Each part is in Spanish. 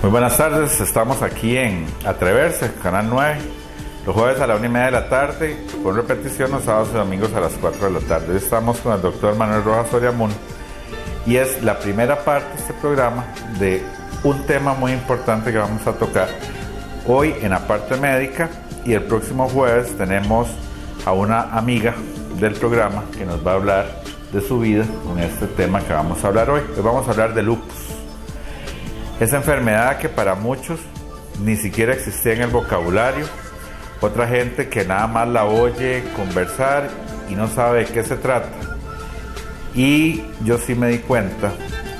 Muy buenas tardes, estamos aquí en Atreverse, Canal 9, los jueves a la 1:30 de la tarde, con repetición los sábados y domingos a las 4 de la tarde. Hoy estamos con el doctor Manuel Rojas Oriamún y es la primera parte de este programa de un tema muy importante que vamos a tocar hoy en la parte médica, y el próximo jueves tenemos a una amiga del programa que nos va a hablar de su vida con este tema que vamos a hablar hoy. Hoy vamos a hablar de lupus. Esa enfermedad que para muchos ni siquiera existía en el vocabulario, otra gente que nada más la oye conversar y no sabe de qué se trata. Y yo sí me di cuenta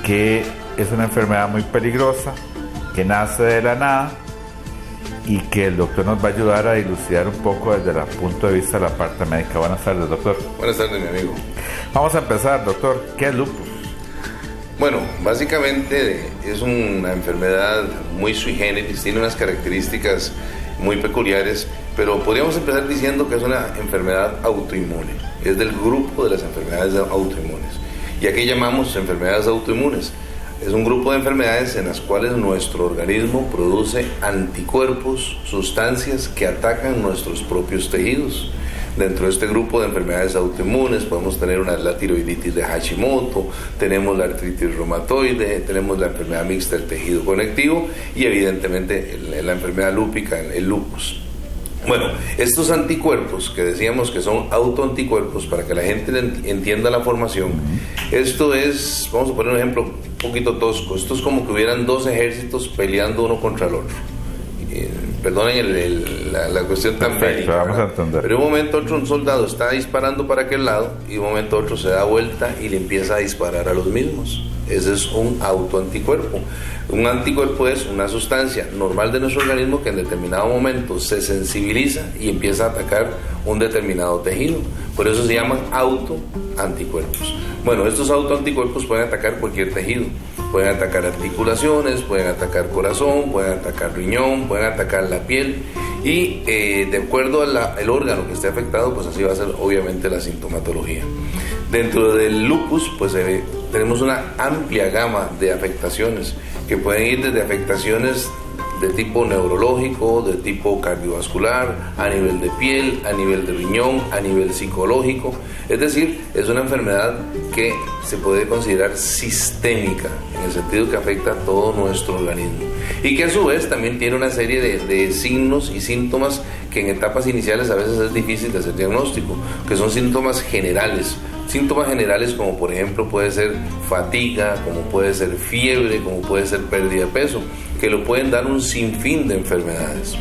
que es una enfermedad muy peligrosa, que nace de la nada y que el doctor nos va a ayudar a dilucidar un poco desde el punto de vista de la parte médica. Buenas tardes, doctor. Buenas tardes, mi amigo. Vamos a empezar, doctor. ¿Qué es lupus? Bueno, básicamente es una enfermedad muy sui generis, tiene unas características muy peculiares, pero podríamos empezar diciendo que es una enfermedad autoinmune. Es del grupo de las enfermedades autoinmunes. ¿Y a qué llamamos enfermedades autoinmunes? Es un grupo de enfermedades en las cuales nuestro organismo produce anticuerpos, sustancias que atacan nuestros propios tejidos. Dentro de este grupo de enfermedades autoinmunes podemos tener la tiroiditis de Hashimoto, tenemos la artritis reumatoide, tenemos la enfermedad mixta del tejido conectivo y evidentemente la enfermedad lúpica, el lupus. Bueno, estos anticuerpos que decíamos que son autoanticuerpos, para que la gente entienda la formación, esto es, vamos a poner un ejemplo un poquito tosco, esto es como que hubieran dos ejércitos peleando uno contra el otro. Perdonen la cuestión tan bélica, pero de un momento a otro un soldado está disparando para aquel lado y de un momento a otro se da vuelta y le empieza a disparar a los mismos. Ese es un autoanticuerpo. Un anticuerpo es una sustancia normal de nuestro organismo que en determinado momento se sensibiliza y empieza a atacar un determinado tejido. Por eso se llaman autoanticuerpos. Bueno, estos autoanticuerpos pueden atacar cualquier tejido. Pueden atacar articulaciones, pueden atacar corazón, pueden atacar riñón, pueden atacar la piel y de acuerdo al órgano que esté afectado, pues así va a ser obviamente la sintomatología. Dentro del lupus, pues tenemos una amplia gama de afectaciones que pueden ir desde afectaciones de tipo neurológico, de tipo cardiovascular, a nivel de piel, a nivel de riñón, a nivel psicológico. Es decir, es una enfermedad que se puede considerar sistémica, en el sentido que afecta a todo nuestro organismo. Y que a su vez también tiene una serie de signos y síntomas que en etapas iniciales a veces es difícil de hacer diagnóstico, que son síntomas generales. Síntomas generales como por ejemplo puede ser fatiga, como puede ser fiebre, como puede ser pérdida de peso, que lo pueden dar un sinfín de enfermedades,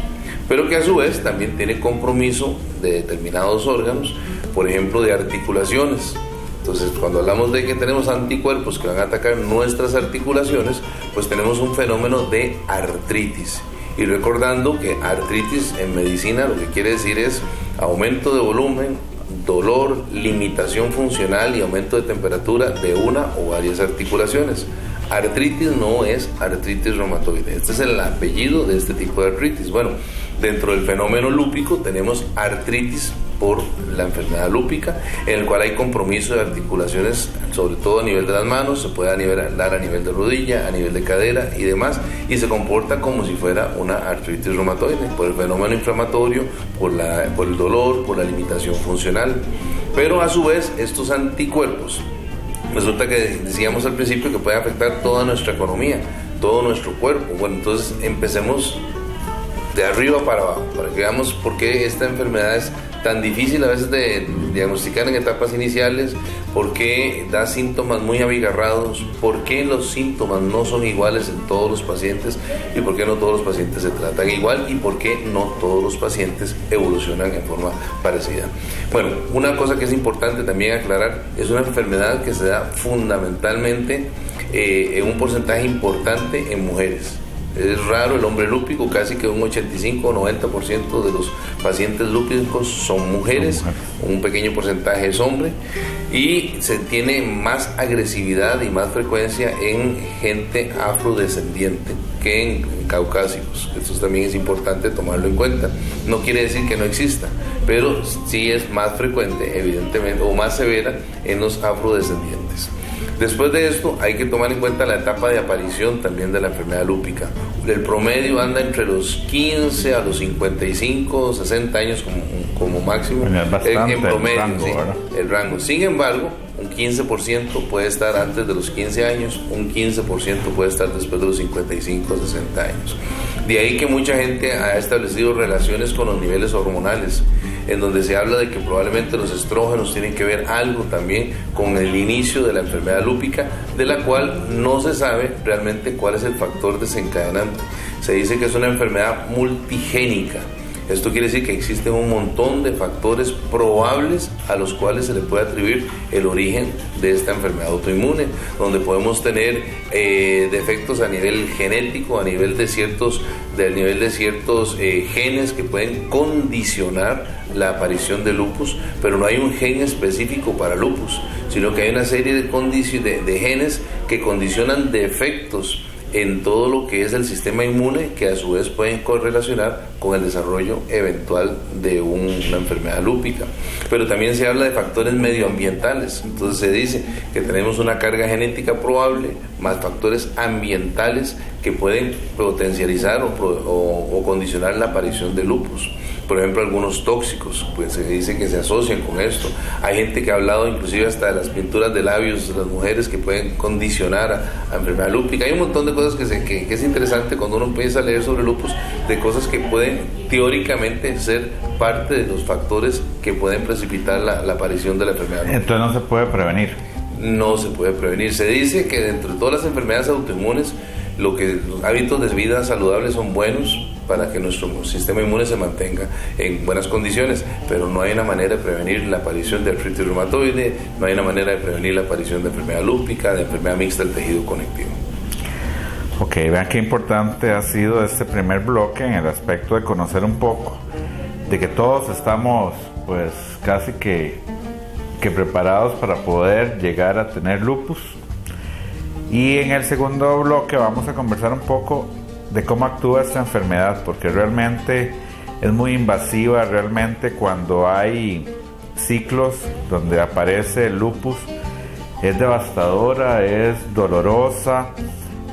pero que a su vez también tiene compromiso de determinados órganos, por ejemplo de articulaciones. Entonces, cuando hablamos de que tenemos anticuerpos que van a atacar nuestras articulaciones, pues tenemos un fenómeno de artritis. Y recordando que artritis en medicina lo que quiere decir es aumento de volumen, dolor, limitación funcional y aumento de temperatura de una o varias articulaciones. Artritis no es artritis reumatoide. Este es el apellido de este tipo de artritis. Bueno, dentro del fenómeno lúpico tenemos artritis por la enfermedad lúpica, en el cual hay compromiso de articulaciones, sobre todo a nivel de las manos, se puede dar a nivel de rodilla, a nivel de cadera y demás, y se comporta como si fuera una artritis reumatoide, por el fenómeno inflamatorio, por el dolor, por la limitación funcional. Pero a su vez, estos anticuerpos, resulta que decíamos al principio que pueden afectar toda nuestra economía, todo nuestro cuerpo. Bueno, entonces empecemos de arriba para abajo, para que veamos por qué esta enfermedad es tan difícil a veces de diagnosticar en etapas iniciales, por qué da síntomas muy abigarrados, por qué los síntomas no son iguales en todos los pacientes y por qué no todos los pacientes se tratan igual y por qué no todos los pacientes evolucionan en forma parecida. Bueno, una cosa que es importante también aclarar, es una enfermedad que se da fundamentalmente en un porcentaje importante en mujeres. Es raro el hombre lúpico, casi que un 85 o 90% de los pacientes lúpicos son mujeres, un pequeño porcentaje es hombre, y se tiene más agresividad y más frecuencia en gente afrodescendiente que en caucásicos. Esto también es importante tomarlo en cuenta. No quiere decir que no exista, pero sí es más frecuente, evidentemente, o más severa en los afrodescendientes. Después de esto hay que tomar en cuenta la etapa de aparición también de la enfermedad lúpica. El promedio anda entre los 15 a los 55, 60 años como máximo. En promedio, el rango, sí, el rango. Sin embargo, un 15% puede estar antes de los 15 años, un 15% puede estar después de los 55 o 60 años. De ahí que mucha gente ha establecido relaciones con los niveles hormonales, en donde se habla de que probablemente los estrógenos tienen que ver algo también con el inicio de la enfermedad lúpica, de la cual no se sabe realmente cuál es el factor desencadenante. Se dice que es una enfermedad multigénica. Esto quiere decir que existen un montón de factores probables a los cuales se le puede atribuir el origen de esta enfermedad autoinmune, donde podemos tener defectos a nivel genético, a nivel de ciertos genes que pueden condicionar la aparición de lupus, pero no hay un gen específico para lupus, sino que hay una serie de genes que condicionan defectos en todo lo que es el sistema inmune, que a su vez pueden correlacionar con el desarrollo eventual de una enfermedad lúpica. Pero también se habla de factores medioambientales. Entonces se dice que tenemos una carga genética probable más factores ambientales que pueden potencializar o condicionar la aparición de lupus. Por ejemplo, algunos tóxicos, pues se dice que se asocian con esto. Hay gente que ha hablado inclusive hasta de las pinturas de labios de las mujeres que pueden condicionar a enfermedad lúpica. Hay un montón de cosas que es interesante cuando uno empieza a leer sobre lupus, de cosas que pueden teóricamente ser parte de los factores que pueden precipitar la aparición de la enfermedad lúpica. Entonces no se puede prevenir. No se puede prevenir. Se dice que dentro de todas las enfermedades autoinmunes, los hábitos de vida saludables son buenos para que nuestro sistema inmune se mantenga en buenas condiciones, pero no hay una manera de prevenir la aparición de artritis reumatoide, no hay una manera de prevenir la aparición de enfermedad lúpica, de enfermedad mixta del tejido conectivo. Ok, vean qué importante ha sido este primer bloque en el aspecto de conocer un poco de que todos estamos pues casi que preparados para poder llegar a tener lupus. Y en el segundo bloque vamos a conversar un poco de cómo actúa esta enfermedad, porque realmente es muy invasiva. Realmente cuando hay ciclos donde aparece el lupus es devastadora, es dolorosa.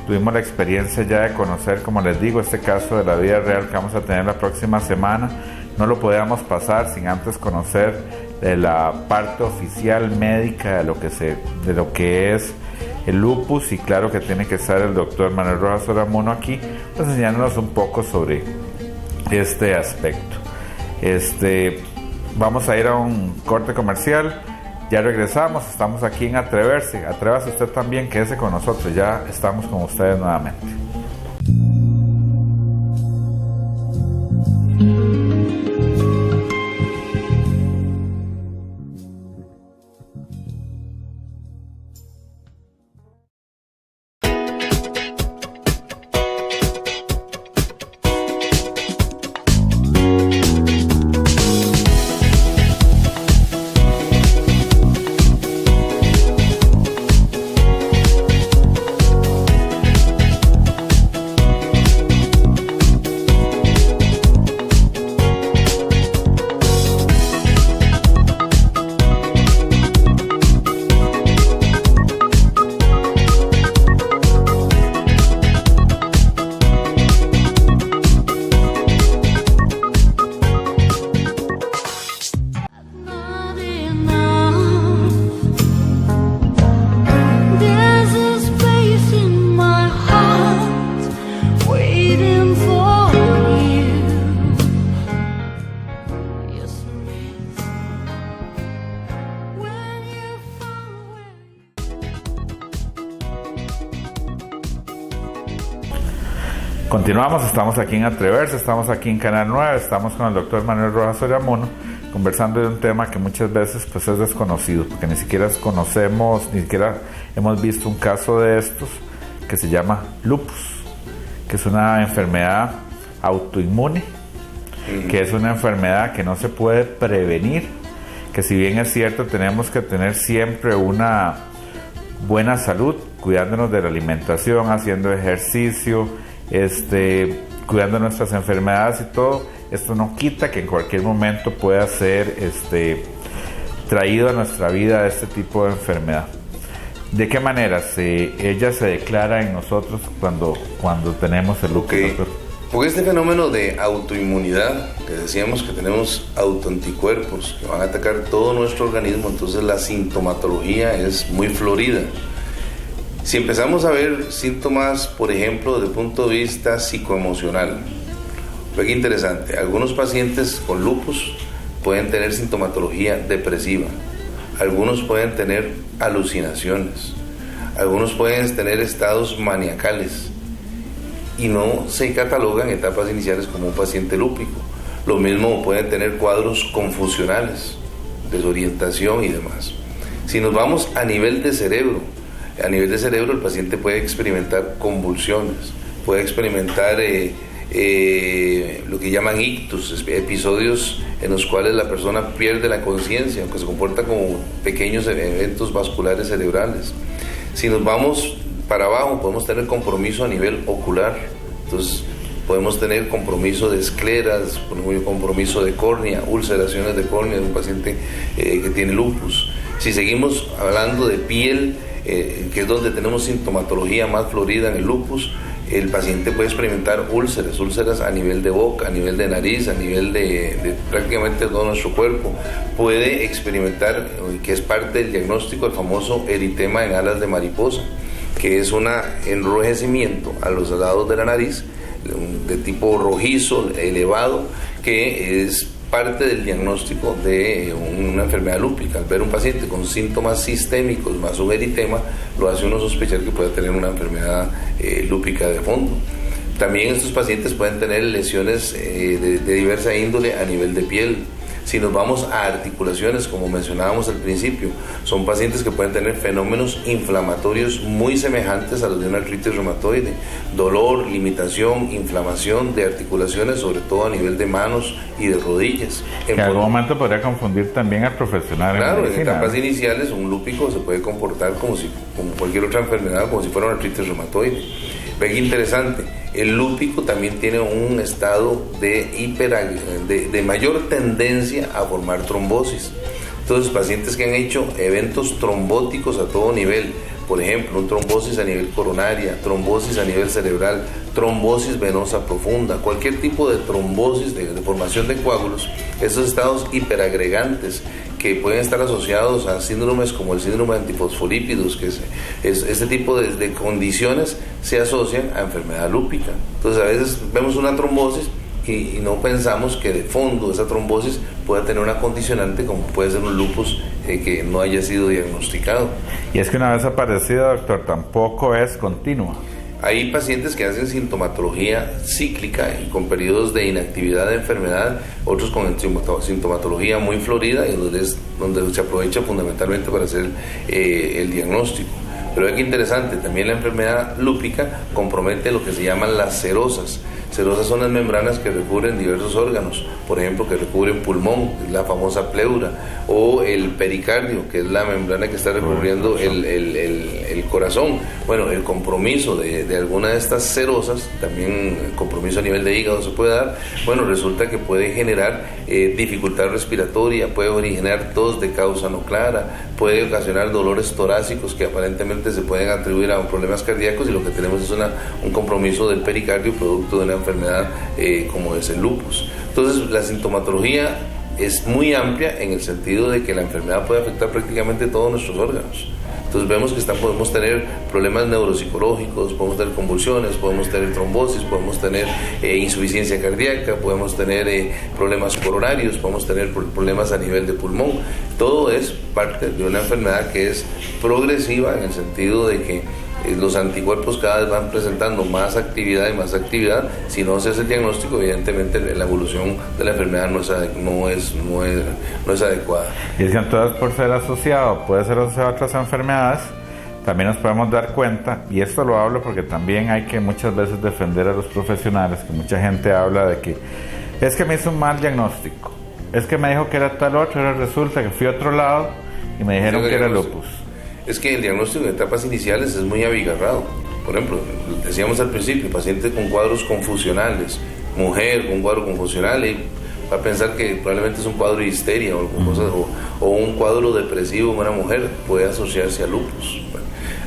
Tuvimos la experiencia ya de conocer, como les digo, este caso de la vida real que vamos a tener la próxima semana. No lo podíamos pasar sin antes conocer de la parte oficial médica de lo que es el lupus, y claro que tiene que estar el doctor Manuel Rojas Soramuno aquí, pues enseñándonos un poco sobre este aspecto. Vamos a ir a un corte comercial, ya regresamos, estamos aquí en Atrévase usted también, quédese con nosotros, ya estamos con ustedes nuevamente. Continuamos, estamos aquí en Atreverse, estamos aquí en Canal 9, estamos con el doctor Manuel Rojas Soramuno, conversando de un tema que muchas veces pues es desconocido, porque ni siquiera conocemos, ni siquiera hemos visto un caso de estos que se llama lupus, que es una enfermedad autoinmune, que es una enfermedad que no se puede prevenir, que si bien es cierto tenemos que tener siempre una buena salud, cuidándonos de la alimentación, haciendo ejercicio, cuidando nuestras enfermedades y todo, esto no quita que en cualquier momento pueda ser traído a nuestra vida este tipo de enfermedad. ¿De qué manera ella se declara en nosotros cuando tenemos el lupus? Okay. Porque este fenómeno de autoinmunidad, que decíamos que tenemos autoanticuerpos que van a atacar todo nuestro organismo, entonces la sintomatología es muy florida. Si empezamos a ver síntomas, por ejemplo, desde el punto de vista psicoemocional, fue interesante, algunos pacientes con lupus pueden tener sintomatología depresiva, algunos pueden tener alucinaciones, algunos pueden tener estados maniacales y no se catalogan en etapas iniciales como un paciente lúpico. Lo mismo pueden tener cuadros confusionales, desorientación y demás. Si nos vamos a nivel de cerebro el paciente puede experimentar convulsiones, puede experimentar lo que llaman ictus, episodios en los cuales la persona pierde la conciencia, aunque se comporta como pequeños eventos vasculares cerebrales. Si nos vamos para abajo, podemos tener compromiso a nivel ocular, entonces podemos tener compromiso de escleras, compromiso de córnea, ulceraciones de córnea de un paciente que tiene lupus. Si seguimos hablando de piel, que es donde tenemos sintomatología más florida en el lupus, el paciente puede experimentar úlceras a nivel de boca, a nivel de nariz, a nivel de prácticamente todo nuestro cuerpo. Puede experimentar, que es parte del diagnóstico, el famoso eritema en alas de mariposa, que es un enrojecimiento a los lados de la nariz, de tipo rojizo, elevado, que es parte del diagnóstico de una enfermedad lúpica. Al ver un paciente con síntomas sistémicos más un eritema, lo hace uno sospechar que puede tener una enfermedad lúpica de fondo. También estos pacientes pueden tener lesiones de diversa índole a nivel de piel. Si nos vamos a articulaciones, como mencionábamos al principio, son pacientes que pueden tener fenómenos inflamatorios muy semejantes a los de una artritis reumatoide, dolor, limitación, inflamación de articulaciones, sobre todo a nivel de manos y de rodillas. En algún momento podría confundir también al profesional. Claro, en etapas iniciales un lúpico se puede comportar como cualquier otra enfermedad, como si fuera una artritis reumatoide. Ve que interesante, el lúpico también tiene un estado de mayor tendencia a formar trombosis. Entonces, pacientes que han hecho eventos trombóticos a todo nivel, por ejemplo, un trombosis a nivel coronaria, trombosis a nivel cerebral, trombosis venosa profunda, cualquier tipo de trombosis, de formación de coágulos, esos estados hiperagregantes que pueden estar asociados a síndromes como el síndrome de antifosfolípidos, que este tipo de condiciones se asocian a enfermedad lúpica. Entonces, a veces vemos una trombosis y no pensamos que de fondo esa trombosis pueda tener una condicionante como puede ser un lupus que no haya sido diagnosticado. Y es que una vez aparecido, doctor, tampoco es continua. Hay pacientes que hacen sintomatología cíclica y con periodos de inactividad de enfermedad, otros con sintomatología muy florida, y donde se aprovecha fundamentalmente para hacer el diagnóstico. Pero es que interesante, también la enfermedad lúpica compromete lo que se llaman las serosas. Serosas son las membranas que recubren diversos órganos, por ejemplo, que recubren pulmón, la famosa pleura, o el pericardio, que es la membrana que está recubriendo el corazón. Bueno, el compromiso de alguna de estas serosas, también el compromiso a nivel de hígado se puede dar, bueno, resulta que puede generar dificultad respiratoria, puede originar tos de causa no clara, puede ocasionar dolores torácicos que aparentemente se pueden atribuir a problemas cardíacos, y lo que tenemos es un compromiso del pericardio producto de una enfermedad como es el lupus. Entonces, la sintomatología es muy amplia en el sentido de que la enfermedad puede afectar prácticamente todos nuestros órganos. Entonces vemos que podemos tener problemas neuropsicológicos, podemos tener convulsiones, podemos tener trombosis, podemos tener insuficiencia cardíaca, podemos tener problemas coronarios, podemos tener problemas a nivel de pulmón. Todo es parte de una enfermedad que es progresiva en el sentido de que los anticuerpos cada vez van presentando más actividad y más actividad. Si no se hace el diagnóstico, evidentemente la evolución de la enfermedad no es adecuada. Y es que entonces, por ser asociado, puede ser asociado a otras enfermedades, también nos podemos dar cuenta, y esto lo hablo porque también hay que muchas veces defender a los profesionales, que mucha gente habla de que es que me hizo un mal diagnóstico, es que me dijo que era tal otro, ahora resulta que fui a otro lado y me dijeron que era lupus. Es que el diagnóstico en etapas iniciales es muy abigarrado. Por ejemplo, decíamos al principio, paciente con cuadros confusionales, mujer con cuadro confusional, y va a pensar que probablemente es un cuadro de histeria o un cuadro depresivo en una mujer, puede asociarse a lupus.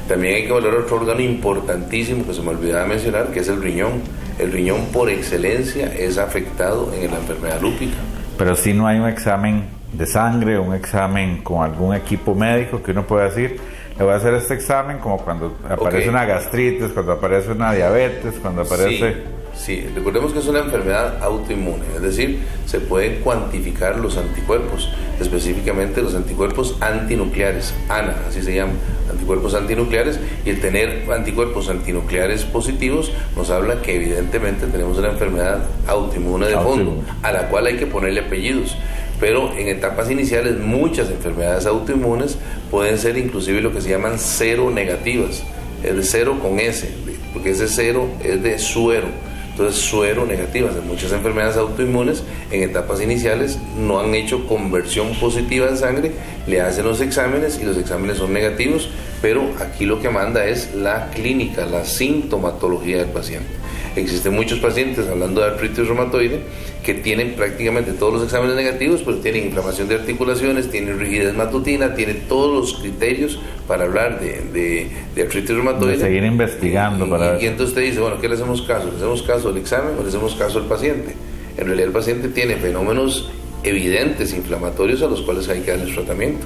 También hay que valorar otro órgano importantísimo que se me olvidaba mencionar, que es el riñón. El riñón por excelencia es afectado en la enfermedad lúpica. Pero si no hay un examen de sangre, un examen con algún equipo médico que uno pueda decir, le voy a hacer este examen como cuando aparece una gastritis, cuando aparece una diabetes, cuando aparece... Sí, recordemos que es una enfermedad autoinmune, es decir, se pueden cuantificar los anticuerpos, específicamente los anticuerpos antinucleares, ANA, así se llaman, anticuerpos antinucleares, y el tener anticuerpos antinucleares positivos nos habla que evidentemente tenemos una enfermedad autoinmune de fondo, a la cual hay que ponerle apellidos. Pero en etapas iniciales muchas enfermedades autoinmunes pueden ser inclusive lo que se llaman seronegativas, es de cero con S, porque ese cero es de suero. Entonces, suero negativas. Muchas enfermedades autoinmunes en etapas iniciales no han hecho conversión positiva de sangre, le hacen los exámenes y los exámenes son negativos, pero aquí lo que manda es la clínica, la sintomatología del paciente. Existen muchos pacientes, hablando de artritis reumatoide, que tienen prácticamente todos los exámenes negativos, pero tienen inflamación de articulaciones, tienen rigidez matutina, tienen todos los criterios para hablar de artritis reumatoide. De seguir investigando. Y entonces usted dice, bueno, ¿qué le hacemos caso? ¿Le hacemos caso al examen o le hacemos caso al paciente? En realidad el paciente tiene fenómenos evidentes inflamatorios a los cuales hay que darle tratamiento.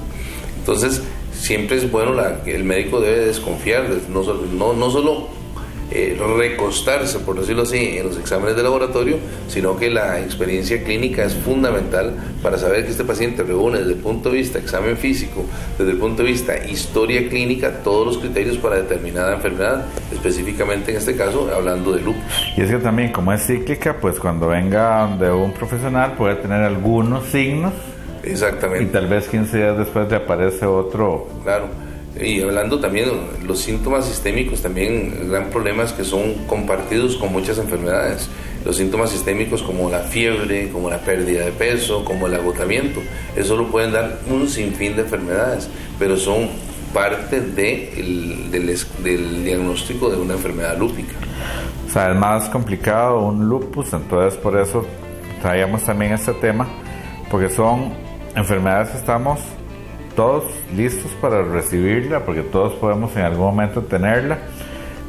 Entonces, siempre es bueno que el médico debe desconfiar, no solo recostarse, por decirlo así, en los exámenes de laboratorio, sino que la experiencia clínica es fundamental para saber que este paciente reúne desde el punto de vista examen físico, desde el punto de vista historia clínica, todos los criterios para determinada enfermedad, específicamente en este caso hablando de lupus. Y es que también, como es cíclica, pues cuando venga de un profesional puede tener algunos signos. Exactamente. Y tal vez 15 días después le aparece otro. Claro. Y hablando también de los síntomas sistémicos, también el gran problema es que son compartidos con muchas enfermedades. Los síntomas sistémicos como la fiebre, como la pérdida de peso, como el agotamiento, eso lo pueden dar un sinfín de enfermedades, pero son parte del diagnóstico de una enfermedad lúpica. O sea, es más complicado un lupus, entonces por eso traíamos también este tema, porque son enfermedades que estamos todos listos para recibirla, porque todos podemos en algún momento tenerla.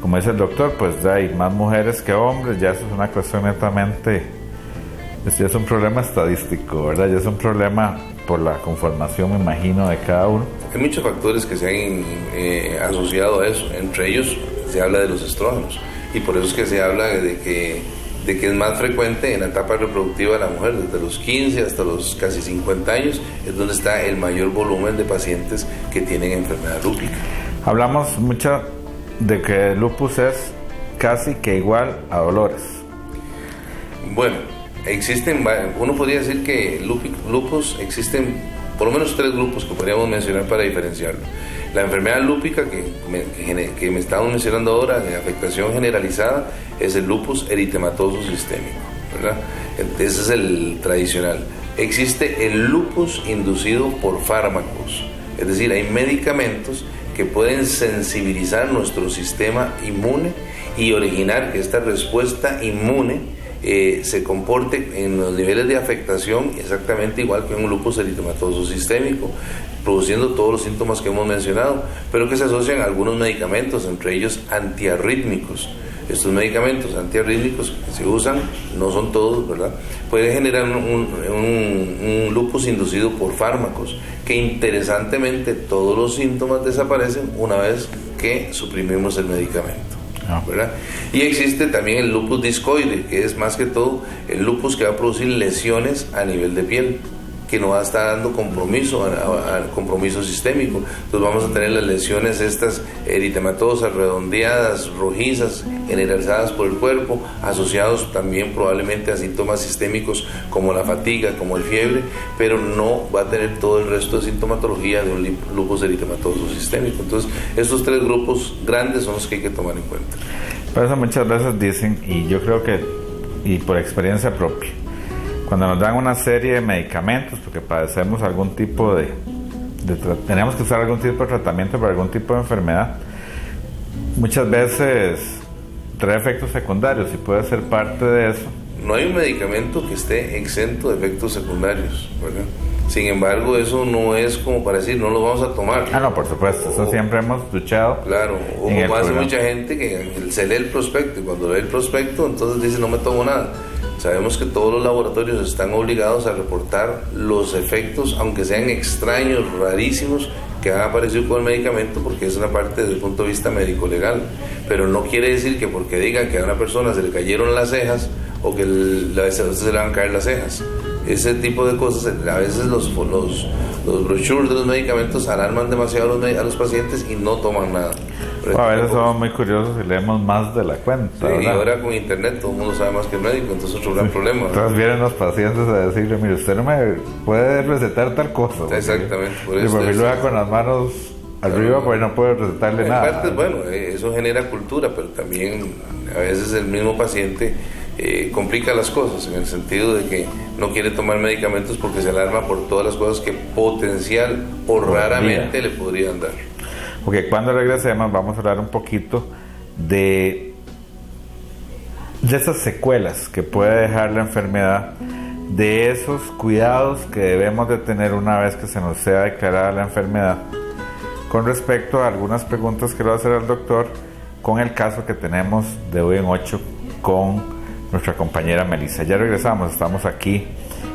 Como dice el doctor, pues hay más mujeres que hombres, ya eso es una cuestión netamente, ya es un problema estadístico, ¿verdad? Ya es un problema por la conformación, me imagino, de cada uno. Hay muchos factores que se han asociado a eso, entre ellos se habla de los estrógenos, y por eso es que se habla de que es más frecuente en la etapa reproductiva de la mujer, desde los 15 hasta los casi 50 años, es donde está el mayor volumen de pacientes que tienen enfermedad lúpica. Hablamos mucho de que el lupus es casi que igual a dolores. Bueno, uno podría decir que lupus existen por lo menos 3 grupos que podríamos mencionar para diferenciarlo. La enfermedad lúpica que me estamos mencionando ahora, de afectación generalizada, es el lupus eritematoso sistémico, ¿verdad? Ese es el tradicional. Existe el lupus inducido por fármacos, es decir, hay medicamentos que pueden sensibilizar nuestro sistema inmune y originar que esta respuesta inmune se comporte en los niveles de afectación exactamente igual que un lupus eritematoso sistémico, produciendo todos los síntomas que hemos mencionado, pero que se asocian a algunos medicamentos, entre ellos antiarrítmicos. Estos medicamentos antiarrítmicos que se usan, no son todos, ¿verdad?, pueden generar un lupus inducido por fármacos, que interesantemente todos los síntomas desaparecen una vez que suprimimos el medicamento, ¿verdad? Y existe también el lupus discoide, que es más que todo el lupus que va a producir lesiones a nivel de piel, que no va a estar dando compromiso sistémico. Entonces vamos a tener las lesiones estas eritematosas, redondeadas, rojizas, generalizadas por el cuerpo, asociados también probablemente a síntomas sistémicos como la fatiga, como el fiebre, pero no va a tener todo el resto de sintomatología de un lupus eritematoso sistémico. Entonces estos 3 grupos grandes son los que hay que tomar en cuenta. Por eso muchas veces dicen, y yo creo que, y por experiencia propia, cuando nos dan una serie de medicamentos porque padecemos algún tipo tenemos que usar algún tipo de tratamiento para algún tipo de enfermedad, muchas veces trae efectos secundarios y puede ser parte de eso no hay un medicamento que esté exento de efectos secundarios, ¿verdad? Sin embargo, eso no es como para decir, no lo vamos a tomar. No, por supuesto, eso siempre hemos luchado. Claro, o como hace mucha gente que se lee el prospecto, y cuando lee el prospecto, entonces dice, no me tomo nada. Sabemos que todos los laboratorios están obligados a reportar los efectos, aunque sean extraños, rarísimos, que han aparecido con el medicamento, porque es una parte desde el punto de vista médico-legal. Pero no quiere decir que porque digan que a una persona se le cayeron las cejas, o que a veces se le van a caer las cejas. Ese tipo de cosas, a veces los brochures de los medicamentos alarman demasiado a los pacientes y no toman nada. A veces somos muy curiosos y leemos más de la cuenta. Sí, y ahora con internet todo el mundo sabe más que el médico, entonces es otro gran problema. Entonces vienen los pacientes a decirle, mire, usted no me puede recetar tal cosa. Exactamente. Por eso lo haga con las manos arriba, pues no puede recetarle nada. Aparte, bueno, eso genera cultura, pero también a veces el mismo paciente complica las cosas, en el sentido de que no quiere tomar medicamentos porque se alarma por todas las cosas que potencial o raramente le podrían dar. Ok, cuando regresemos vamos a hablar un poquito de esas secuelas que puede dejar la enfermedad, de esos cuidados que debemos de tener una vez que se nos sea declarada la enfermedad, con respecto a algunas preguntas que le voy a hacer al doctor con el caso que tenemos de hoy en 8 con nuestra compañera Melissa. Ya regresamos, estamos aquí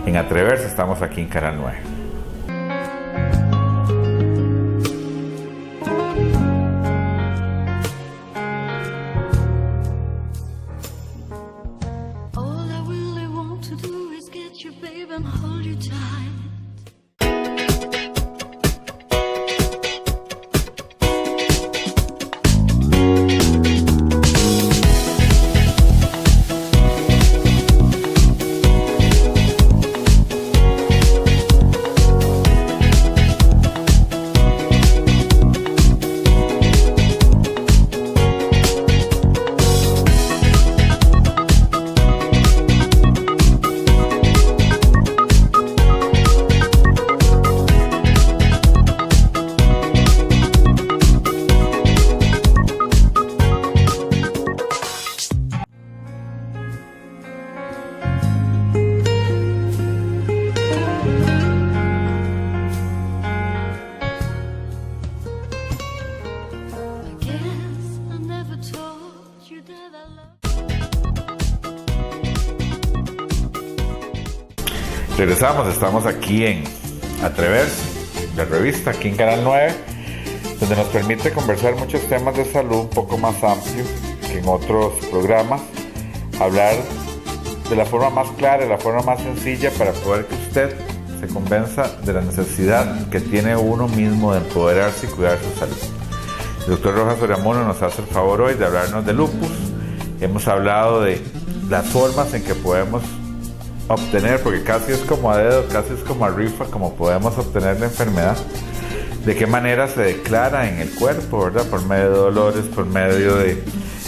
en Atreverse, estamos aquí en Canal 9. Regresamos, estamos aquí en Atreverse, la revista, aquí en Canal 9, donde nos permite conversar muchos temas de salud un poco más amplios que en otros programas, hablar de la forma más clara, de la forma más sencilla, para poder que usted se convenza de la necesidad que tiene uno mismo de empoderarse y cuidar su salud. El doctor Rojas Soriamuno nos hace el favor hoy de hablarnos de lupus. Hemos hablado de las formas en que podemos obtener, porque casi es como a dedo, casi es como a rifa, como podemos obtener la enfermedad, de qué manera se declara en el cuerpo, ¿verdad? Por medio de dolores, por medio de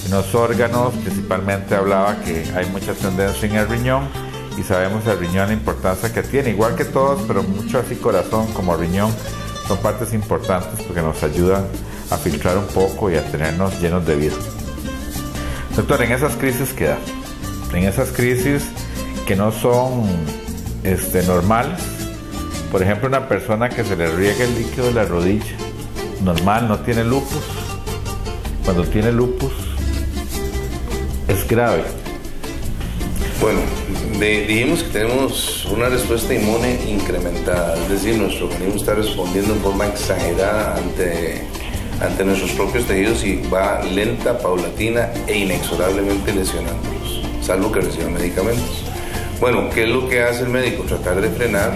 los órganos. Principalmente hablaba que hay mucha tendencia en el riñón, y sabemos el riñón la importancia que tiene, igual que todos, pero mucho así corazón como riñón son partes importantes porque nos ayudan a filtrar un poco y a tenernos llenos de vida. Doctor, en esas crisis que da, en esas crisis que no son normales, por ejemplo, una persona que se le riega el líquido de la rodilla, normal, no tiene lupus. Cuando tiene lupus es grave. Bueno, dijimos que tenemos una respuesta inmune incrementada, es decir, nuestro organismo está respondiendo en forma exagerada ante nuestros propios tejidos y va lenta, paulatina e inexorablemente lesionándolos, salvo que reciba medicamentos. Bueno, ¿qué es lo que hace el médico? Tratar de frenar,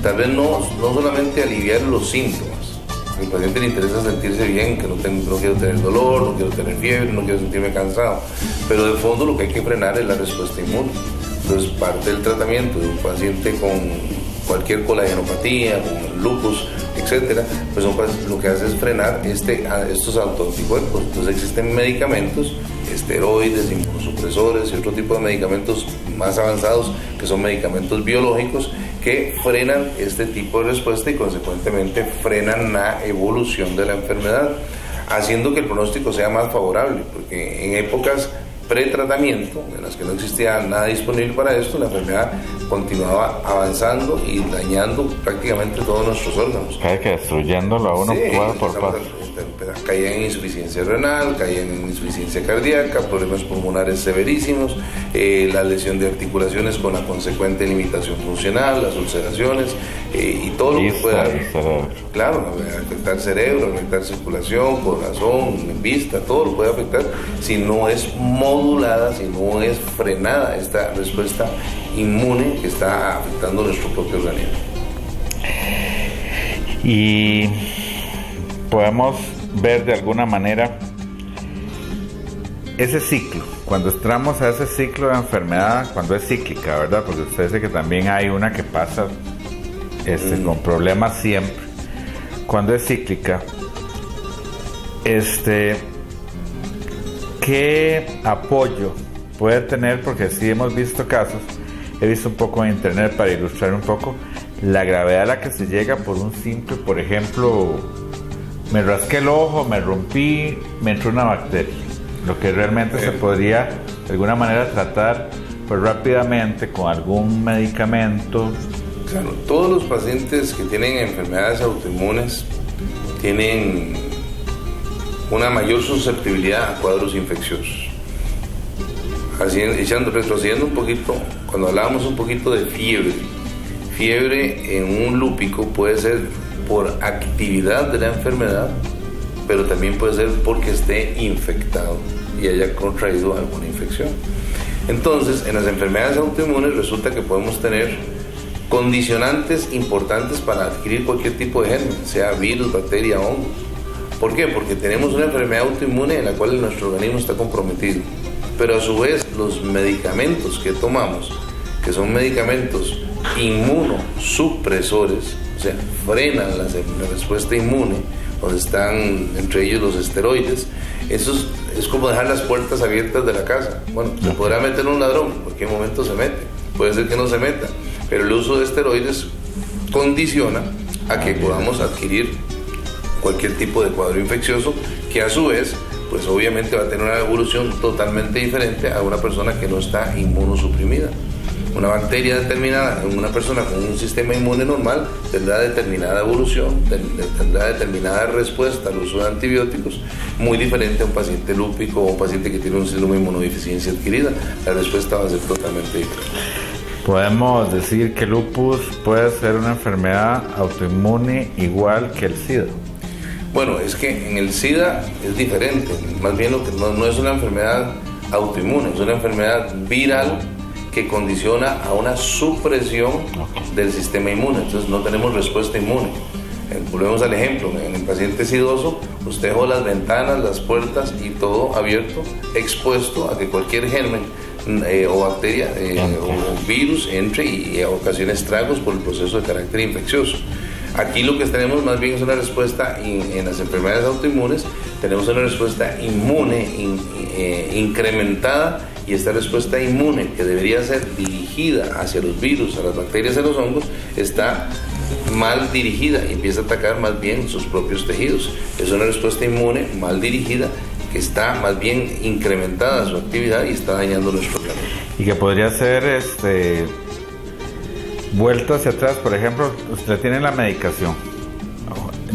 tal vez no solamente aliviar los síntomas. Al paciente le interesa sentirse bien, que no quiero tener dolor, no quiero tener fiebre, no quiero sentirme cansado, pero de fondo lo que hay que frenar es la respuesta inmune. Entonces, parte del tratamiento de un paciente con cualquier colagenopatía, con lupus, etcétera, pues lo que hace es frenar estos autoanticuerpos. Entonces existen medicamentos, esteroides, inmunosupresores y otro tipo de medicamentos más avanzados que son medicamentos biológicos que frenan este tipo de respuesta y consecuentemente frenan la evolución de la enfermedad, haciendo que el pronóstico sea más favorable, porque en épocas pretratamiento, en las que no existía nada disponible para esto, la enfermedad continuaba avanzando y dañando prácticamente todos nuestros órganos. Cae que destruyéndolo a uno por paso. Caían en insuficiencia renal, caían en insuficiencia cardíaca, problemas pulmonares severísimos, la lesión de articulaciones con la consecuente limitación funcional, las ulceraciones y todo lo que pueda. Claro, afectar cerebro, afectar circulación, corazón, vista, todo lo puede afectar si no es modulada, si no es frenada esta respuesta inmune que está afectando nuestro propio organismo. Y podemos ver de alguna manera ese ciclo, cuando entramos a ese ciclo de enfermedad, cuando es cíclica, ¿verdad? Porque usted dice que también hay una que pasa con problemas siempre. Cuando es cíclica, ¿qué apoyo puede tener? Porque sí hemos visto casos, he visto un poco en internet para ilustrar un poco la gravedad a la que se llega por un simple, por ejemplo, me rasqué el ojo, me rompí, me entró una bacteria. Lo que realmente se podría de alguna manera tratar pues rápidamente con algún medicamento. Claro, todos los pacientes que tienen enfermedades autoinmunes tienen una mayor susceptibilidad a cuadros infecciosos. Retrocediendo un poquito, cuando hablábamos un poquito de fiebre en un lúpico puede ser por actividad de la enfermedad, pero también puede ser porque esté infectado y haya contraído alguna infección. Entonces, en las enfermedades autoinmunes resulta que podemos tener condicionantes importantes para adquirir cualquier tipo de germen, sea virus, bacteria, hongo. ¿Por qué? Porque tenemos una enfermedad autoinmune en la cual nuestro organismo está comprometido, pero a su vez los medicamentos que tomamos, que son medicamentos inmunosupresores, o sea, frenan la respuesta inmune, donde están entre ellos los esteroides. Eso es como dejar las puertas abiertas de la casa. Bueno, se podrá meter un ladrón, en cualquier momento se mete, puede ser que no se meta, pero el uso de esteroides condiciona a que podamos adquirir cualquier tipo de cuadro infeccioso, que a su vez, pues obviamente va a tener una evolución totalmente diferente a una persona que no está inmunosuprimida. Una bacteria determinada en una persona con un sistema inmune normal tendrá determinada evolución, tendrá determinada respuesta al uso de antibióticos, muy diferente a un paciente lúpico o un paciente que tiene un síndrome de inmunodeficiencia adquirida. La respuesta va a ser totalmente diferente. Podemos decir que lupus puede ser una enfermedad autoinmune igual que el SIDA. Bueno, es que en el SIDA es diferente, más bien lo que no es una enfermedad autoinmune, es una enfermedad viral que condiciona a una supresión del sistema inmune, entonces no tenemos respuesta inmune. Volvemos al ejemplo, en el paciente sidoso, usted dejó las ventanas, las puertas y todo abierto, expuesto a que cualquier germen o bacteria o virus entre y ocasione estragos por el proceso de carácter infeccioso. Aquí lo que tenemos más bien es una respuesta en las enfermedades autoinmunes, tenemos una respuesta inmune incrementada, y esta respuesta inmune que debería ser dirigida hacia los virus, a las bacterias, a los hongos, está mal dirigida y empieza a atacar más bien sus propios tejidos. Es una respuesta inmune mal dirigida que está más bien incrementada su actividad y está dañando nuestro organismo. Y que podría ser vuelto hacia atrás. Por ejemplo, usted tiene la medicación,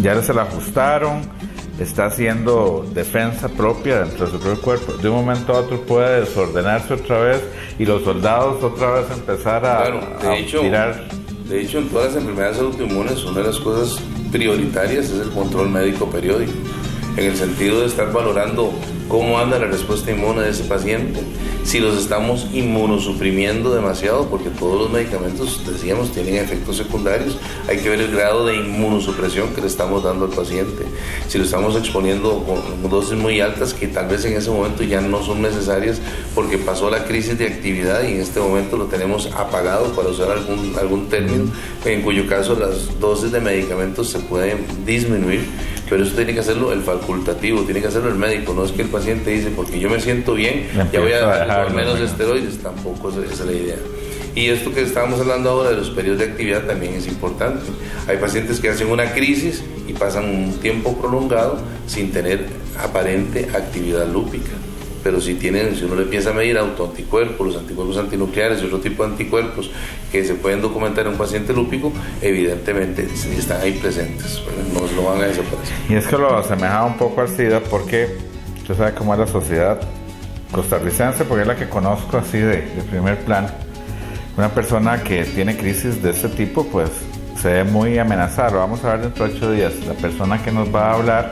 ya se la ajustaron, está haciendo defensa propia dentro de su propio cuerpo, de un momento a otro puede desordenarse otra vez y los soldados otra vez empezar a tirar. De hecho, en todas las enfermedades autoinmunes, una de las cosas prioritarias es el control médico periódico, en el sentido de estar valorando cómo anda la respuesta inmune de ese paciente, si los estamos inmunosuprimiendo demasiado, porque todos los medicamentos, decíamos, tienen efectos secundarios. Hay que ver el grado de inmunosupresión que le estamos dando al paciente. Si lo estamos exponiendo con dosis muy altas que tal vez en ese momento ya no son necesarias porque pasó la crisis de actividad y en este momento lo tenemos apagado, para usar algún término, en cuyo caso las dosis de medicamentos se pueden disminuir. Pero eso tiene que hacerlo el facultativo, tiene que hacerlo el médico. No es que el paciente dice, porque yo me siento bien, ya voy a dejar menos esteroides. Tampoco esa es la idea. Y esto que estábamos hablando ahora de los periodos de actividad también es importante. Hay pacientes que hacen una crisis y pasan un tiempo prolongado sin tener aparente actividad lúpica. pero si uno le empieza a medir autoanticuerpos, los anticuerpos antinucleares y otro tipo de anticuerpos que se pueden documentar en un paciente lúpico, evidentemente están ahí presentes, no van a desaparecer. Y es que lo asemejaba un poco al SIDA porque usted sabe cómo es la sociedad costarricense, porque es la que conozco así de primer plano. Una persona que tiene crisis de este tipo pues se ve muy amenazada. Lo vamos a ver dentro de 8 días. La persona que nos va a hablar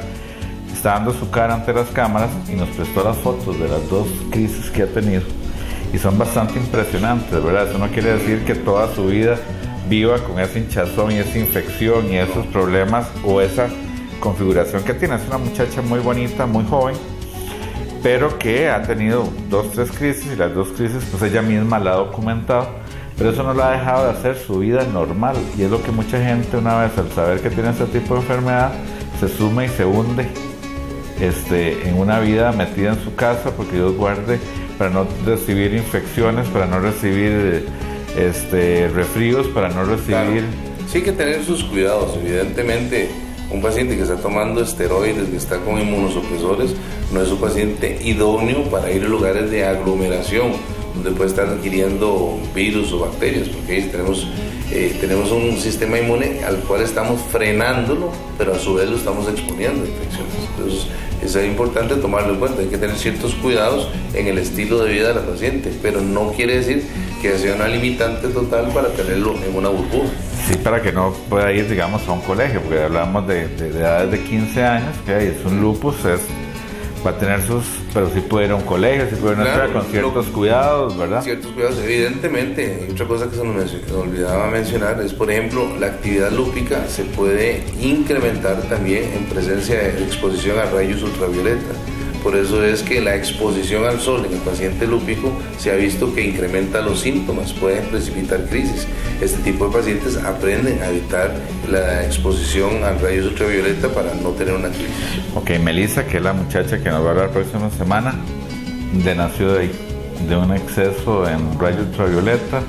está dando su cara ante las cámaras y nos prestó las fotos de las 2 crisis que ha tenido y son bastante impresionantes, ¿verdad? Eso no quiere decir que toda su vida viva con esa hinchazón y esa infección y esos problemas o esa configuración que tiene. Es una muchacha muy bonita, muy joven, pero que ha tenido 2, 3 crisis y las 2 crisis pues ella misma la ha documentado, pero eso no la ha dejado de hacer su vida normal y es lo que mucha gente una vez al saber que tiene este tipo de enfermedad se suma y se hunde en una vida metida en su casa, porque Dios guarde, para no recibir infecciones, para no recibir resfríos, para no recibir... Claro. Sí hay que tener sus cuidados, evidentemente. Un paciente que está tomando esteroides, que está con inmunosupresores, no es un paciente idóneo para ir a lugares de aglomeración, donde puede estar adquiriendo virus o bacterias, porque ahí tenemos un sistema inmune al cual estamos frenándolo, pero a su vez lo estamos exponiendo a infecciones. Entonces, es importante tomarlo en cuenta. Hay que tener ciertos cuidados en el estilo de vida de la paciente, pero no quiere decir que sea una limitante total para tenerlo en una burbuja. Sí, para que no pueda ir, digamos, a un colegio, porque hablamos de edades de 15 años, que es un lupus, va a tener pero sí puede ir a un colegio, sí puede ir a una escuela con ciertos cuidados, ¿verdad? Ciertos cuidados, evidentemente. Y otra cosa que se nos olvidaba mencionar es, por ejemplo, la actividad lúpica se puede incrementar también en presencia de exposición a rayos ultravioleta. Por eso es que la exposición al sol en el paciente lúpico se ha visto que incrementa los síntomas, pueden precipitar crisis. Este tipo de pacientes aprenden a evitar la exposición a rayos ultravioleta para no tener una crisis. Ok, Melissa, que es la muchacha que nos va a hablar la próxima semana, nació de un exceso en rayos ultravioleta,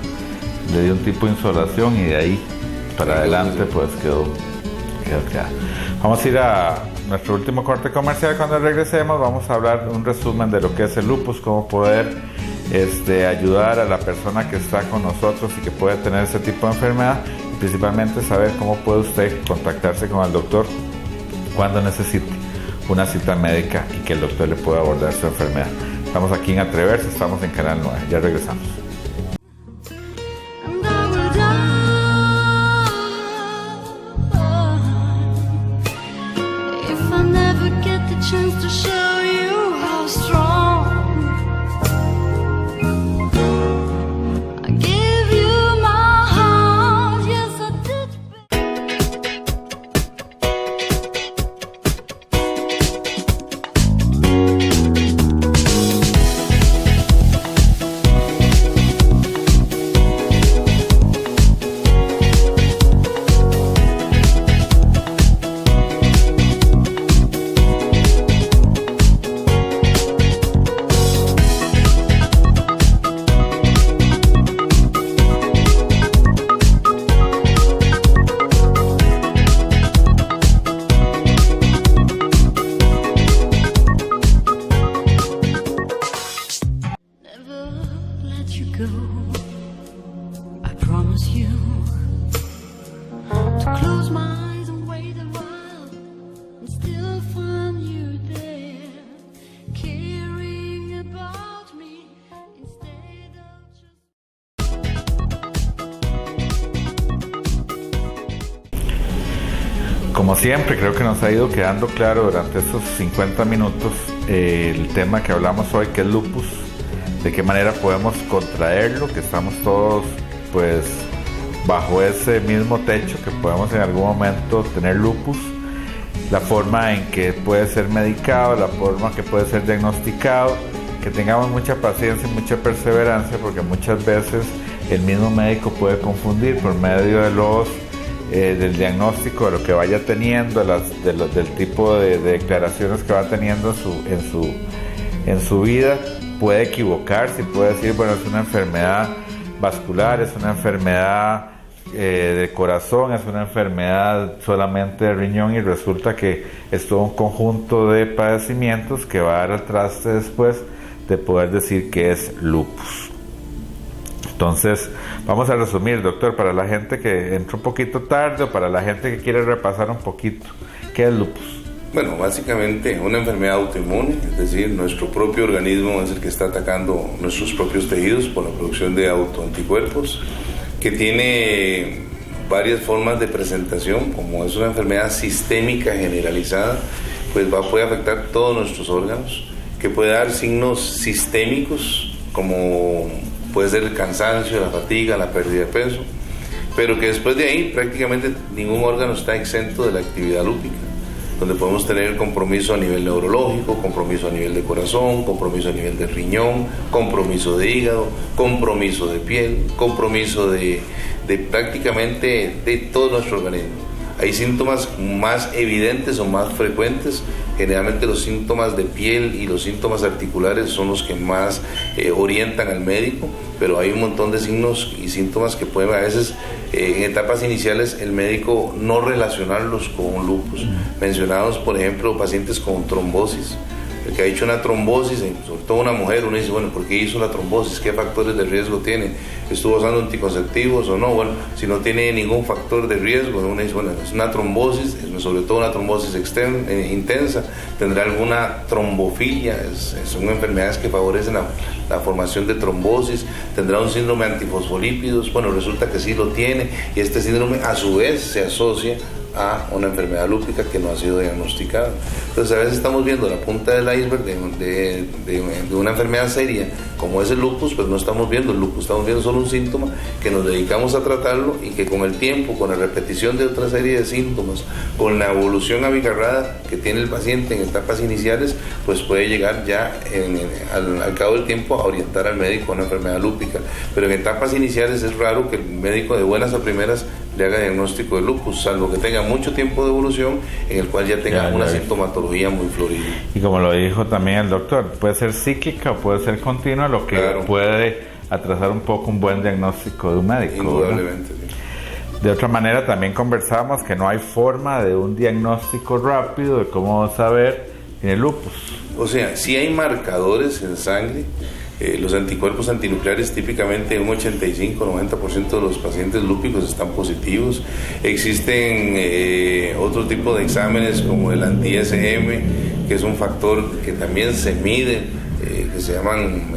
le dio un tipo de insolación y de ahí para adelante pues quedó. Vamos a ir a nuestro último corte comercial. Cuando regresemos vamos a hablar un resumen de lo que es el lupus, cómo poder ayudar a la persona que está con nosotros y que puede tener ese tipo de enfermedad, y principalmente saber cómo puede usted contactarse con el doctor cuando necesite una cita médica y que el doctor le pueda abordar su enfermedad. Estamos aquí en Atreverse, estamos en Canal 9, ya regresamos. Como siempre, creo que nos ha ido quedando claro durante estos 50 minutos el tema que hablamos hoy, que es lupus, de qué manera podemos contraerlo, que estamos todos pues bajo ese mismo techo, que podemos en algún momento tener lupus, la forma en que puede ser medicado, la forma que puede ser diagnosticado, que tengamos mucha paciencia y mucha perseverancia, porque muchas veces el mismo médico puede confundir por medio de del diagnóstico, de lo que vaya teniendo, del tipo de declaraciones que va teniendo en su vida, puede equivocarse y puede decir, bueno, es una enfermedad vascular, es una enfermedad de corazón, es una enfermedad solamente de riñón, y resulta que es todo un conjunto de padecimientos que va a dar al traste después de poder decir que es lupus. Entonces, vamos a resumir, doctor, para la gente que entró un poquito tarde o para la gente que quiere repasar un poquito, ¿qué es lupus? Bueno, básicamente una enfermedad autoinmune, es decir, nuestro propio organismo es el que está atacando nuestros propios tejidos por la producción de autoanticuerpos, que tiene varias formas de presentación. Como es una enfermedad sistémica generalizada, pues puede afectar todos nuestros órganos, que puede dar signos sistémicos como puede ser el cansancio, la fatiga, la pérdida de peso, pero que después de ahí prácticamente ningún órgano está exento de la actividad lúpica, donde podemos tener compromiso a nivel neurológico, compromiso a nivel de corazón, compromiso a nivel de riñón, compromiso de hígado, compromiso de piel, compromiso de prácticamente de todo nuestro organismo. Hay síntomas más evidentes o más frecuentes. Generalmente los síntomas de piel y los síntomas articulares son los que más orientan al médico, pero hay un montón de signos y síntomas que pueden a veces en etapas iniciales el médico no relacionarlos con lupus. Mencionados, por ejemplo, pacientes con trombosis. El que ha hecho una trombosis, sobre todo una mujer, uno dice, bueno, ¿por qué hizo la trombosis? ¿Qué factores de riesgo tiene? ¿Estuvo usando anticonceptivos o no? Bueno, si no tiene ningún factor de riesgo, uno dice, bueno, es una trombosis, sobre todo una trombosis intensa, tendrá alguna trombofilia, son enfermedades que favorecen la formación de trombosis, tendrá un síndrome antifosfolípidos, bueno, resulta que sí lo tiene, y este síndrome a su vez se asocia a una enfermedad lúpica que no ha sido diagnosticada. Entonces a veces estamos viendo la punta del iceberg de una enfermedad seria como es el lupus, pues no estamos viendo el lupus, estamos viendo solo un síntoma que nos dedicamos a tratarlo y que con el tiempo, con la repetición de otra serie de síntomas, con la evolución abigarrada que tiene el paciente en etapas iniciales, pues puede llegar ya al cabo del tiempo a orientar al médico a una enfermedad lúpica. Pero en etapas iniciales es raro que el médico de buenas a primeras le haga diagnóstico de lupus, salvo que tenga mucho tiempo de evolución en el cual ya tenga una sintomatología muy florida. Y como lo dijo también el doctor, puede ser cíclica o puede ser continua, lo que puede atrasar un poco un buen diagnóstico de un médico. Indudablemente, sí. De otra manera también conversamos que no hay forma de un diagnóstico rápido de cómo saber si tiene lupus. O sea, sí hay marcadores en sangre. Los anticuerpos antinucleares típicamente un 85-90% de los pacientes lúpicos están positivos. Existen otro tipo de exámenes como el anti-SM, que es un factor que también se mide, que se llaman,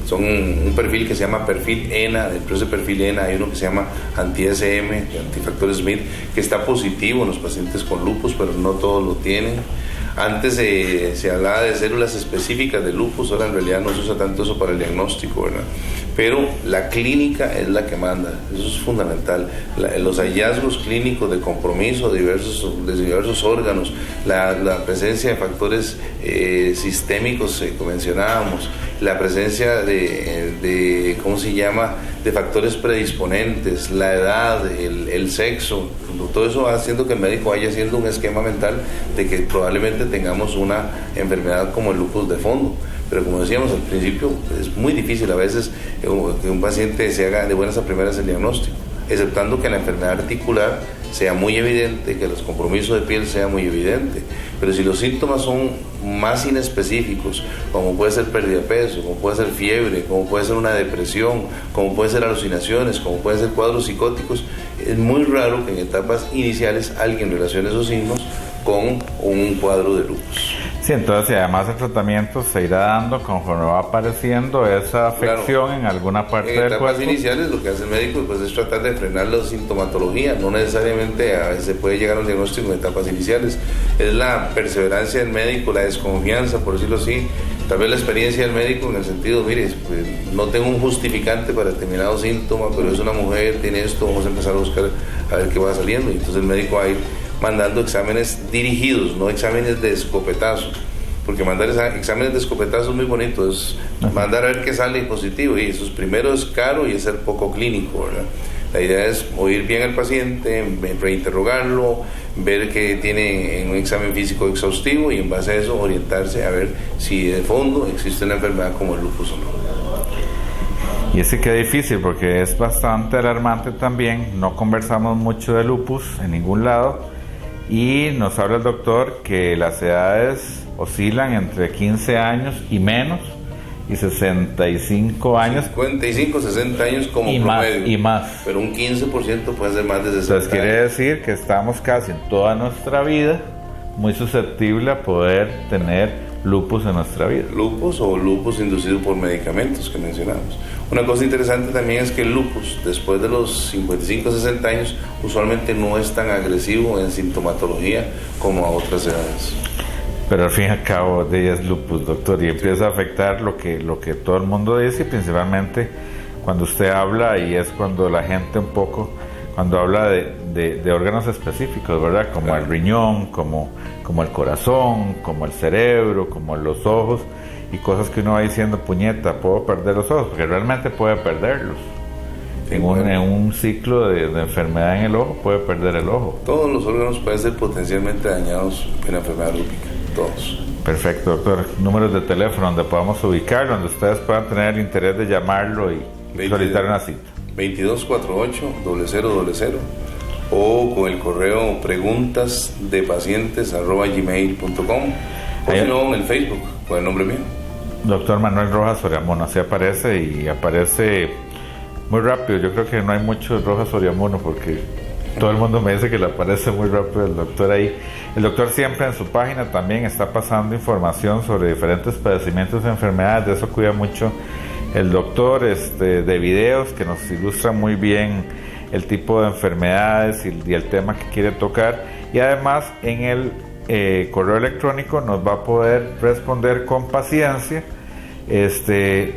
son un perfil que se llama perfil ENA. Dentro de ese perfil ENA hay uno que se llama anti-SM, antifactor Smith, que está positivo en los pacientes con lupus, pero no todos lo tienen. Antes se hablaba de células específicas de lupus, ahora en realidad no se usa tanto eso para el diagnóstico, ¿verdad? Pero la clínica es la que manda, eso es fundamental. Los hallazgos clínicos de compromiso de diversos órganos, la presencia de factores sistémicos que mencionábamos, la presencia de ¿cómo se llama?, de factores predisponentes, la edad, el sexo, todo eso va haciendo que el médico vaya haciendo un esquema mental de que probablemente tengamos una enfermedad como el lupus de fondo. Pero como decíamos al principio, es muy difícil a veces que un paciente se haga de buenas a primeras el diagnóstico, exceptando que la enfermedad articular sea muy evidente, que los compromisos de piel sea muy evidente. Pero si los síntomas son más inespecíficos, como puede ser pérdida de peso, como puede ser fiebre, como puede ser una depresión, como puede ser alucinaciones, como pueden ser cuadros psicóticos, es muy raro que en etapas iniciales alguien relacione esos signos con un cuadro de lupus. Sí, entonces además el tratamiento se irá dando conforme va apareciendo esa afección en alguna parte del cuerpo. En etapas iniciales lo que hace el médico pues, es tratar de frenar la sintomatología, no necesariamente a veces se puede llegar a un diagnóstico en etapas iniciales. Es la perseverancia del médico, la desconfianza, por decirlo así, tal vez la experiencia del médico en el sentido, mire, pues, no tengo un justificante para determinado síntoma, pero es una mujer, tiene esto, vamos a empezar a buscar a ver qué va saliendo, y entonces el médico va a ir mandando exámenes dirigidos, no exámenes de escopetazo, porque mandar exámenes de escopetazo es muy bonito, es mandar a ver qué sale positivo, y eso primero es caro y es ser poco clínico, ¿verdad? La idea es oír bien al paciente, reinterrogarlo, ver que tiene en un examen físico exhaustivo y en base a eso orientarse a ver si de fondo existe una enfermedad como el lupus o no. Y ese que es difícil porque es bastante alarmante también, no conversamos mucho de lupus en ningún lado y nos habla el doctor que las edades oscilan entre 15 años y menos, y 65 años. 55, 60 años como y promedio. Y más. Pero un 15% puede ser más de 60 Entonces quiere decir que estamos casi en toda nuestra vida muy susceptible a poder tener lupus en nuestra vida. Lupus o lupus inducido por medicamentos que mencionamos. Una cosa interesante también es que el lupus, después de los 55, 60 años, usualmente no es tan agresivo en sintomatología como a otras edades. Pero al fin y al cabo de ella es lupus, doctor, y empieza a afectar lo que todo el mundo dice, y principalmente cuando usted habla, y es cuando la gente un poco, cuando habla de órganos específicos, ¿verdad? Como claro. El riñón, como el corazón, como el cerebro, como los ojos, y cosas que uno va diciendo, puñeta, puedo perder los ojos, porque realmente puede perderlos. En un ciclo de enfermedad en el ojo puede perder el ojo. Todos los órganos pueden ser potencialmente dañados en la enfermedad lúpica. Todos. Perfecto, doctor. Números de teléfono donde podamos ubicarlo, donde ustedes puedan tener el interés de llamarlo y solicitar una cita. 2248-0000 o con el correo preguntasdepacientes@gmail.com o si no en el Facebook con el nombre mío. Doctor Manuel Rojas Soriamuno, así aparece, y aparece muy rápido. Yo creo que no hay muchos Rojas Soriamuno porque todo el mundo me dice que le aparece muy rápido el doctor ahí. El doctor siempre en su página también está pasando información sobre diferentes padecimientos y enfermedades. De eso cuida mucho el doctor, de videos que nos ilustran muy bien el tipo de enfermedades y el tema que quiere tocar. Y además en el correo electrónico nos va a poder responder con paciencia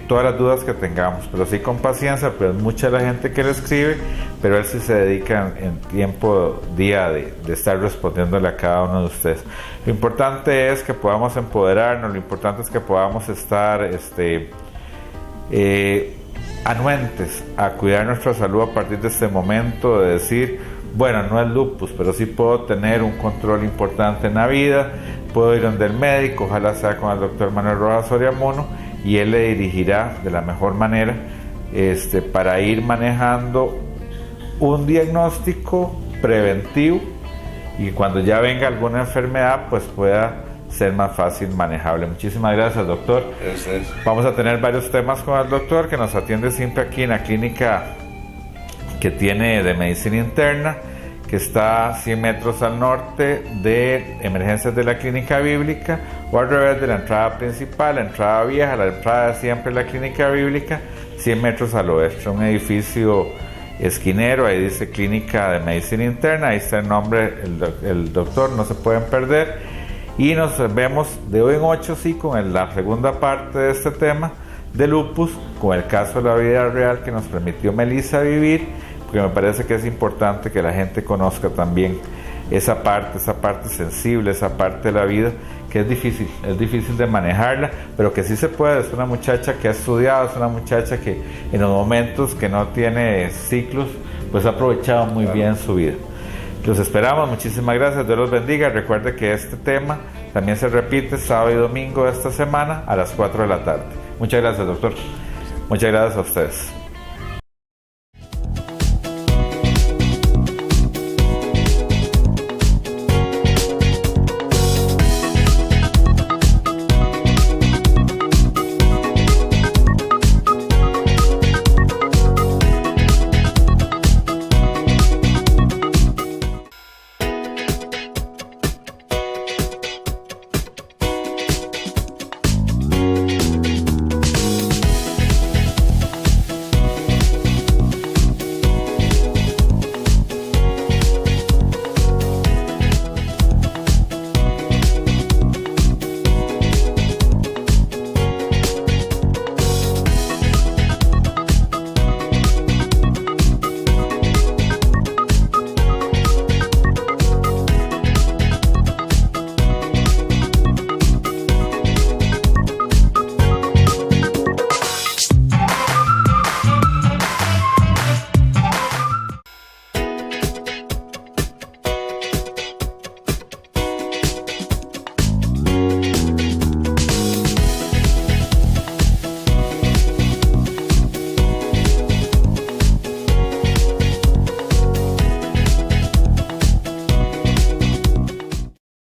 todas las dudas que tengamos, pero sí con paciencia, pues mucha la gente que le escribe, pero él sí se dedica en tiempo día de estar respondiéndole a cada uno de ustedes. Lo importante es que podamos empoderarnos, lo importante es que podamos estar anuentes a cuidar nuestra salud a partir de este momento, de decir, bueno, no es lupus, pero sí puedo tener un control importante en la vida, puedo ir donde el médico, ojalá sea con el doctor Manuel Rojas Soriamuno, y él le dirigirá de la mejor manera para ir manejando un diagnóstico preventivo, y cuando ya venga alguna enfermedad pues pueda ser más fácil manejable. Muchísimas gracias, doctor. Gracias. Vamos a tener varios temas con el doctor, que nos atiende siempre aquí en la clínica que tiene de medicina interna, que está 100 metros al norte de emergencias de la clínica bíblica, o al revés de la entrada principal, la entrada vieja, la entrada de siempre de la clínica bíblica, 100 metros al oeste, un edificio esquinero, ahí dice clínica de medicina interna, ahí está el nombre, el doctor, no se pueden perder. Y nos vemos de hoy en 8, sí, con la segunda parte de este tema de lupus, con el caso de la vida real que nos permitió Melissa vivir, porque me parece que es importante que la gente conozca también esa parte sensible, esa parte de la vida que es difícil de manejarla, pero que sí se puede. Es una muchacha que ha estudiado, es una muchacha que en los momentos que no tiene ciclos, pues ha aprovechado muy bien su vida. Los esperamos, muchísimas gracias, Dios los bendiga. Recuerde que este tema también se repite sábado y domingo de esta semana a las 4 de la tarde. Muchas gracias, doctor. Muchas gracias a ustedes.